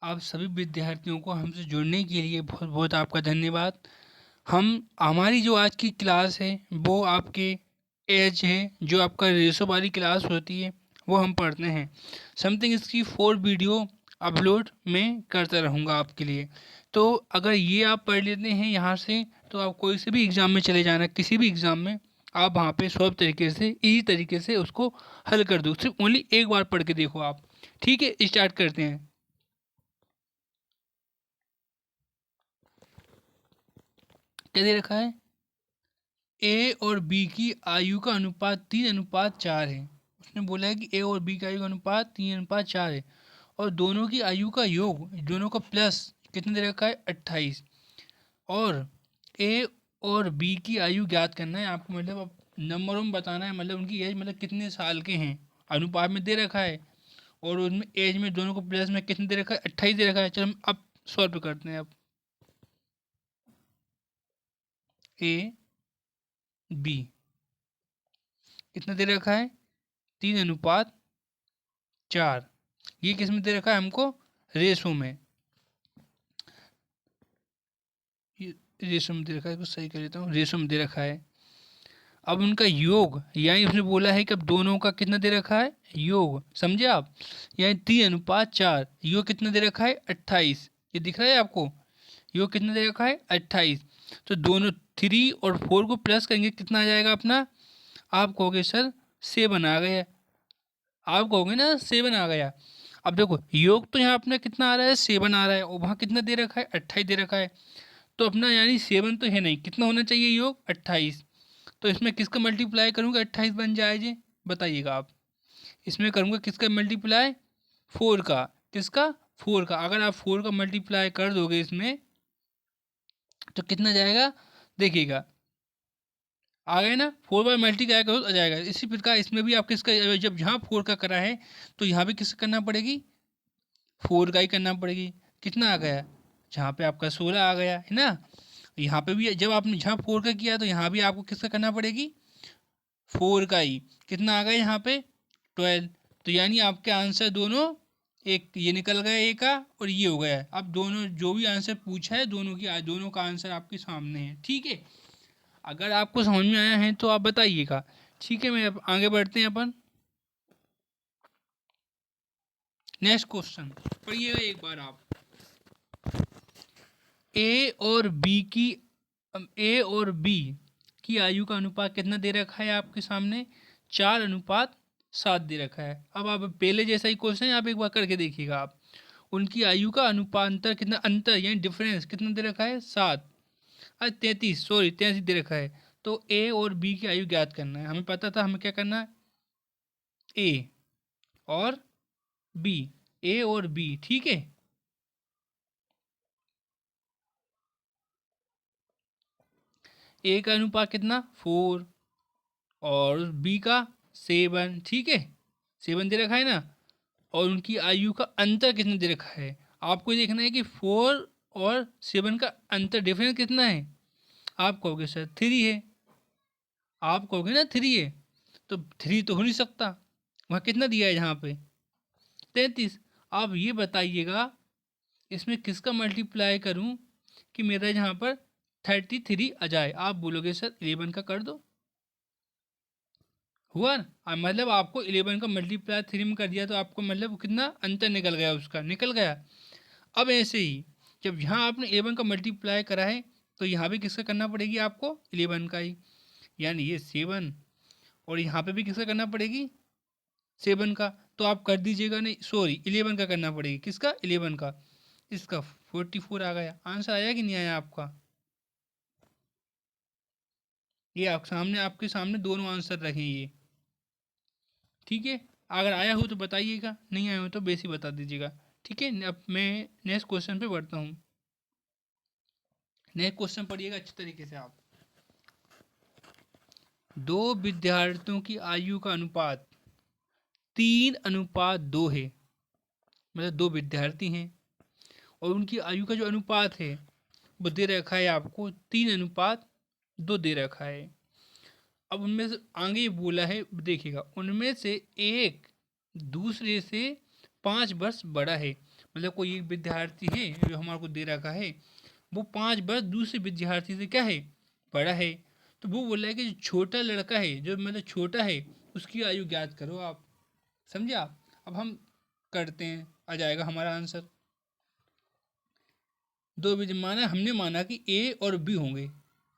आप सभी विद्यार्थियों को हमसे जुड़ने के लिए बहुत बहुत आपका धन्यवाद। हमारी जो आज की क्लास है वो आपके एज है, जो आपका रेशो वाली क्लास होती है वो हम पढ़ते हैं। समथिंग इसकी 4 वीडियो अपलोड मैं करता रहूँगा आपके लिए। तो अगर ये आप पढ़ लेते हैं यहाँ से, तो आप कोई से भी एग्ज़ाम में चले जाना, किसी भी एग्ज़ाम में आप वहाँ पे सॉल्व तरीके से, ईजी तरीके से उसको हल कर दो। सिर्फ ओनली एक बार पढ़ के देखो आप। ठीक है, स्टार्ट करते हैं। क्या दे रखा है? ए और बी की आयु का अनुपात 3:4 है। उसने बोला है कि ए और बी की आयु का अनुपात 3:4 है और दोनों की आयु का योग, दोनों का प्लस कितने दे रखा है? 28। और ए और बी की आयु ज्ञात करना है आपको, मतलब अब नंबरों में बताना है, मतलब उनकी एज मतलब कितने साल के हैं, अनुपात में दे रखा है। और उनमें एज में दोनों को प्लस में कितने दे रखा है? 28 दे रखा है। चलो हम अब सॉल्व करते हैं। अब ए बी कितना दे रखा है? 3:4। ये किस में दे रखा है हमको? रेशो में। ये रेशो में दे रखा है, कुछ सही कर लेता हूँ, रेशो में दे रखा है। अब उनका योग, यानी उसने बोला है कि अब दोनों का कितना दे रखा है? योग, समझे आप? यानी 3:4, योग कितना दे रखा है? 28। ये दिख रहा है आपको? योग कितना दे रखा है? 28। तो दोनों 3 और 4 को प्लस करेंगे, कितना आ जाएगा अपना? आप कहोगे सर 7 आ गया। आप कहोगे ना 7 आ गया। अब देखो योग तो यहाँ अपना कितना आ रहा है? 7 आ रहा है, और वहाँ कितना दे रखा है? 28 दे रखा है। तो अपना यानी 7 तो है नहीं, कितना होना चाहिए योग? 28। तो इसमें किसका मल्टीप्लाई करूँगा 28 बन जाए जी? बताइएगा आप। इसमें करूँगा किसका मल्टीप्लाई? 4 का। किसका? 4 का। अगर आप 4 का मल्टीप्लाई कर दोगे इसमें तो कितना जाएगा? देखिएगा, आ गए ना? 4 बाय मल्टीप्लाई करो तो आ जाएगा। इसी प्रकार इसमें भी आप किसका, जब यहाँ 4 का करा है तो यहाँ भी किसका करना पड़ेगी? 4 का ही करना पड़ेगी। कितना आ गया? जहाँ पे आपका 16 आ गया है ना। यहाँ पे भी जब आपने जहाँ 4 का किया तो यहाँ भी आपको किसका करना पड़ेगी? 4 का ही। कितना आ गया यहाँ पे? 12। तो यानी आपके आंसर दोनों, एक ये निकल गया ए का और ये हो गया। अब दोनों जो भी आंसर पूछा है दोनों का आंसर आपके सामने है। ठीक है, अगर आपको समझ में आया है तो आप बताइएगा। ठीक है, मैं अब आगे बढ़ते हैं अपन। नेक्स्ट क्वेश्चन पढ़िएगा एक बार आप। ए और बी की ए और बी की आयु का अनुपात कितना दे रखा है आपके सामने? 4:7 दे रखा है। अब आप पहले जैसा ही क्वेश्चन है, आप एक बार करके देखिएगा आप। उनकी आयु का अनुपांतर कितना, अंतर यानी डिफरेंस कितना दे रखा है? 7। अरे 33, सॉरी 33 दे रखा है। तो ए और बी की आयु ज्ञात करना है। हमें पता था हमें क्या करना है? ए और बी, ए और बी, ठीक है। ए का अनुपात कितना? 4 और बी का 7, ठीक है। 7 दे रखा है ना। और उनकी आयु का अंतर कितना दे रखा है? आपको देखना है कि 4 और 7 का अंतर, डिफरेंस कितना है? आप कहोगे सर 3 है। आप कहोगे ना 3 है, तो 3 तो हो नहीं सकता। वहाँ कितना दिया है यहाँ पे? 33। आप ये बताइएगा इसमें किसका मल्टीप्लाई करूँ कि मेरा यहाँ पर 33 आ जाए? आप बोलोगे सर 11 का कर दो। हुआ ना? मतलब आपको 11 का मल्टीप्लाई 3 में कर दिया तो आपको मतलब कितना अंतर निकल गया, उसका निकल गया। अब ऐसे ही जब यहाँ आपने 11 का मल्टीप्लाई करा है तो यहाँ भी किसका करना पड़ेगी आपको? 11 का ही। यानी ये 7, और यहाँ पे भी किसका करना पड़ेगी? 7 का। तो आप कर दीजिएगा, नहीं सॉरी 11 का करना पड़ेगी। किसका? 11 का। इसका 44 आ गया। आंसर आया कि नहीं आया आपका? ये आपके सामने दोनों आंसर रखें ये। ठीक है, अगर आया हो तो बताइएगा, नहीं आया हो तो बेसी बता दीजिएगा। ठीक है, अब मैं नेक्स्ट क्वेश्चन पे बढ़ता हूँ। नेक्स्ट क्वेश्चन पढ़िएगा अच्छी तरीके से आप। दो विद्यार्थियों की आयु का अनुपात 3:2 है। मतलब दो विद्यार्थी हैं और उनकी आयु का जो अनुपात है वो दे रखा है आपको 3:2 दे रखा है। अब उनमें से आगे बोला है, देखिएगा, उनमें से एक दूसरे से 5 वर्ष बड़ा है। मतलब कोई एक विद्यार्थी है जो हमारे को दे रखा है, वो 5 वर्ष दूसरे विद्यार्थी से क्या है, बड़ा है। तो वो बोल रहा है कि जो छोटा लड़का है, जो मतलब छोटा है, उसकी आयु ज्ञात करो आप। समझे आप? अब हम करते हैं, आ जाएगा हमारा आंसर। हमने माना कि ए और बी होंगे,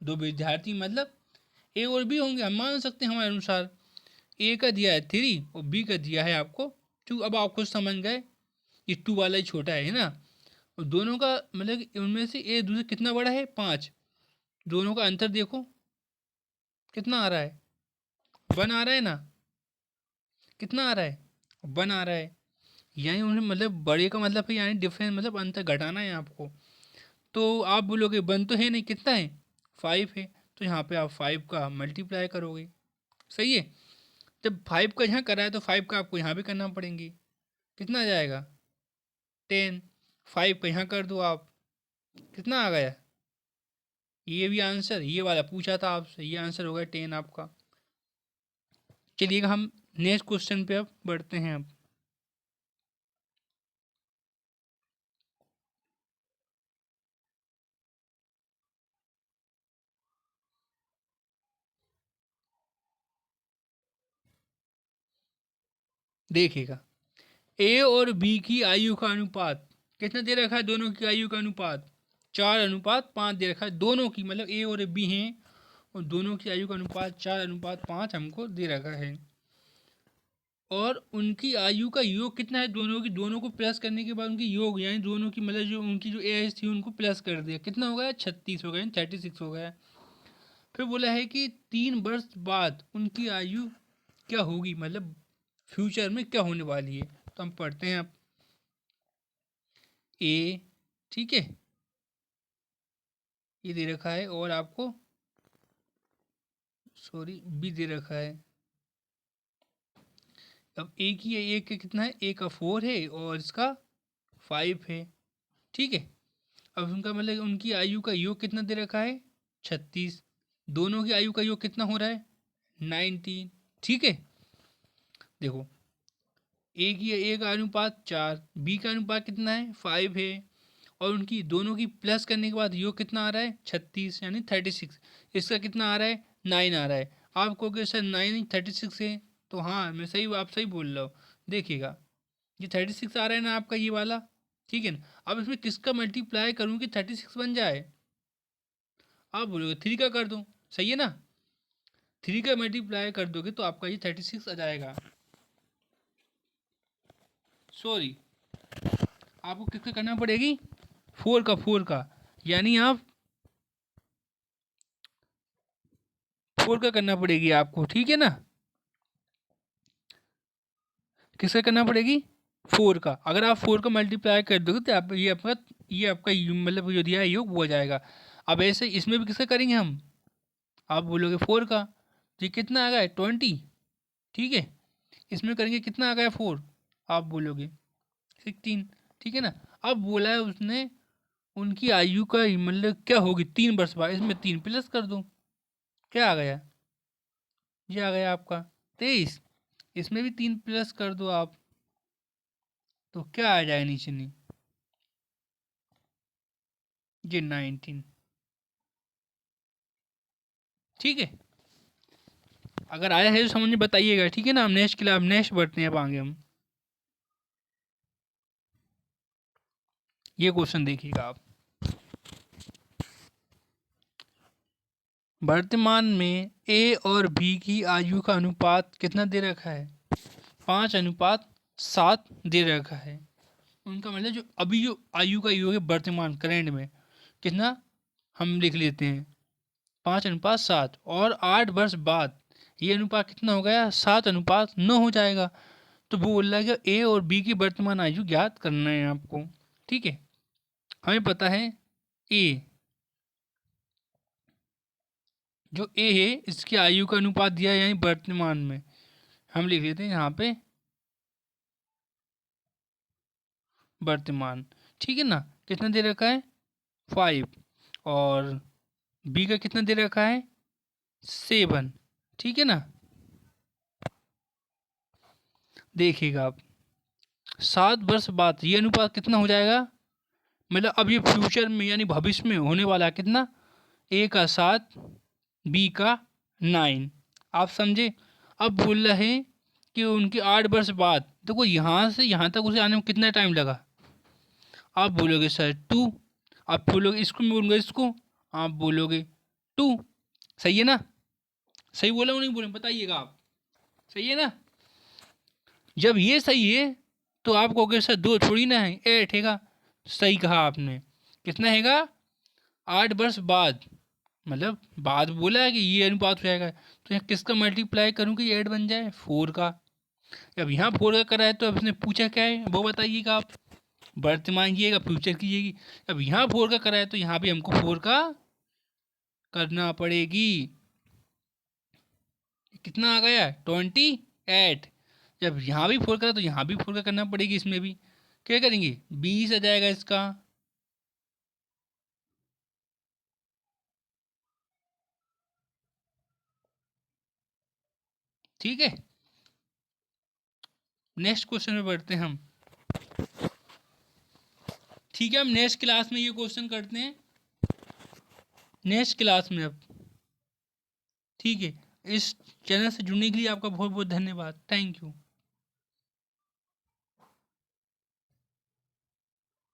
दो विद्यार्थी मतलब ए और बी होंगे, हम मान सकते हैं हमारे अनुसार। ए का दिया है 3 और बी का दिया है आपको 2। अब आप खुद समझ गए, ये 2 वाला ही छोटा है ना। और दोनों का मतलब कि उनमें से ए दूसरे कितना बड़ा है, 5। दोनों का अंतर देखो कितना आ रहा है, 1 आ रहा है ना। कितना आ रहा है, 1 आ रहा है। यानी उन्हें मतलब बड़े का मतलब है, यानी डिफरेंस मतलब अंतर घटाना है आपको। तो आप बोलोगे 1 तो है नहीं, कितना है, 5 है। तो यहाँ पे आप 5 का मल्टीप्लाई करोगे। सही है। जब 5 का यहाँ करा है तो 5 का आपको यहाँ भी करना पड़ेंगे। कितना आ जाएगा, 10। 5 का यहाँ कर दो आप, कितना आ गया। ये भी आंसर, ये वाला पूछा था आपसे, ये आंसर होगा 10 आपका। चलिए हम नेक्स्ट क्वेश्चन पे अब बढ़ते हैं। अब देखिएगा, ए और बी की आयु का अनुपात कितना दे रखा है, दोनों की आयु का अनुपात 4:5 दे रखा है। दोनों की मतलब ए और बी हैं, और दोनों की आयु का अनुपात 4:5 हमको दे रखा है। और उनकी आयु का योग कितना है, दोनों की, दोनों को प्लस करने के बाद उनकी योग, यानी दोनों की मतलब जो उनकी जो एज थी उनको प्लस कर दिया, कितना हो गया, 36 हो गया, 36 हो गया। फिर बोला है कि 3 वर्ष बाद उनकी आयु क्या होगी, मतलब फ्यूचर में क्या होने वाली है। तो हम पढ़ते हैं अब। ए, ठीक है, ये दे रखा है, और आपको सॉरी बी दे रखा है। अब ए की है, ए का कितना है, ए का 4 है और इसका 5 है। ठीक है। अब उनका मतलब उनकी आयु का योग कितना दे रखा है, 36। दोनों की आयु का योग कितना हो रहा है, 19। ठीक है। देखो, ए की ए का अनुपात 4, बी का अनुपात कितना है, 5 है, और उनकी दोनों की प्लस करने के बाद योग कितना आ रहा है, 36 यानी 36। इसका कितना आ रहा है, 9 आ रहा है। आप कहोगे सर 9 36 है, तो हाँ मैं सही, आप सही बोल रहे हो। देखिएगा, ये 36 आ रहा है ना आपका, ये वाला। ठीक है ना। अब इसमें किसका मल्टीप्लाई करूँ कि 36 बन जाए, आप बोलोगे 3 का कर दो, सही है ना। 3 का मल्टीप्लाई कर दोगे तो आपका ये 36 आ जाएगा। सॉरी, आपको किसका करना पड़ेगी, 4 का यानी आप 4 का करना पड़ेगी आपको। ठीक है ना, किसका करना पड़ेगी, 4 का। अगर आप 4 का मल्टीप्लाई कर दोगे तो आप ये आपका मतलब जो दिया है योग वो हो जाएगा। अब ऐसे इसमें भी किसका करेंगे हम, आप बोलोगे 4 का, तो ये कितना आ गया, 20। ठीक है। इसमें करेंगे कितना आ गया 4, आप बोलोगे 16। ठीक है ना। अब बोला है उसने उनकी आयु का मतलब क्या होगी 3 वर्ष बाद, इसमें 3 प्लस कर दो, क्या आ गया, ये आ गया आपका 23। इसमें भी 3 प्लस कर दो आप, तो क्या आ जाएगा नीचे नहीं, ये 19। ठीक है। अगर आया है तो समझ में बताइएगा। ठीक है ना। हम नेक्स्ट के लिए, अब नेक्स्ट बढ़ते हैं, अब आगे हम ये क्वेश्चन देखिएगा आप। वर्तमान में ए और बी की आयु का अनुपात कितना दे रखा है, 5:7 दे रखा है। उनका मतलब जो अभी जो आयु का योग है वर्तमान करेंट में, कितना हम लिख लेते हैं 5:7, और 8 वर्ष बाद ये अनुपात कितना हो गया, 7:9 हो जाएगा। तो वो बोल रहा है कि ए और बी की वर्तमान आयु ज्ञात करना है आपको। ठीक है। हमें पता है ए, जो ए है इसकी आयु का अनुपात दिया है यानी वर्तमान में, हम लिख लेते हैं यहाँ पे वर्तमान। ठीक है ना। कितना दे रखा है, 5, और बी का कितना दे रखा है, 7। ठीक है ना। देखिएगा आप, 7 वर्ष बाद ये अनुपात कितना हो जाएगा, मतलब अब ये फ्यूचर में यानी भविष्य में होने वाला है कितना, ए का 7 बी का 9। आप समझे। अब बोल रहे हैं कि उनके 8 वर्ष बाद, देखो यहाँ से यहाँ तक उसे आने में कितना टाइम लगा। आप बोलोगे सर 2, आप बोलोगे इसको, मैं बोलूँगा इसको, आप बोलोगे 2। सही है ना, सही बोला नहीं बोले बताइएगा आप, सही है ना। जब ये सही है तो आप कहोगे सर 2 थोड़ी ना है, 8 हैगा। सही कहा आपने। कितना हैगा, 8 वर्ष बाद, मतलब बाद बोला है कि ये अनुपात हो जाएगा, तो यहाँ किसका मल्टीप्लाई करूँ कि 8 बन जाए, 4 का। अब यहाँ 4 का करा है तो अब इसने पूछा क्या है वो बताइएगा आप। वर्तमान कीजिएगा, फ्यूचर कीजिएगी। अब यहाँ 4 का करा है तो यहाँ भी हमको 4 का करना पड़ेगी। कितना आ गया, 28। जब यहाँ भी 4 करा तो यहाँ भी 4 का करना पड़ेगी, इसमें भी क्या करेंगे, 20 आ जाएगा इसका। ठीक है, नेक्स्ट क्वेश्चन में बढ़ते हैं हम। ठीक है, हम नेक्स्ट क्लास में ये क्वेश्चन करते हैं, नेक्स्ट क्लास में अब। ठीक है, इस चैनल से जुड़ने के लिए आपका बहुत बहुत धन्यवाद। Thank you.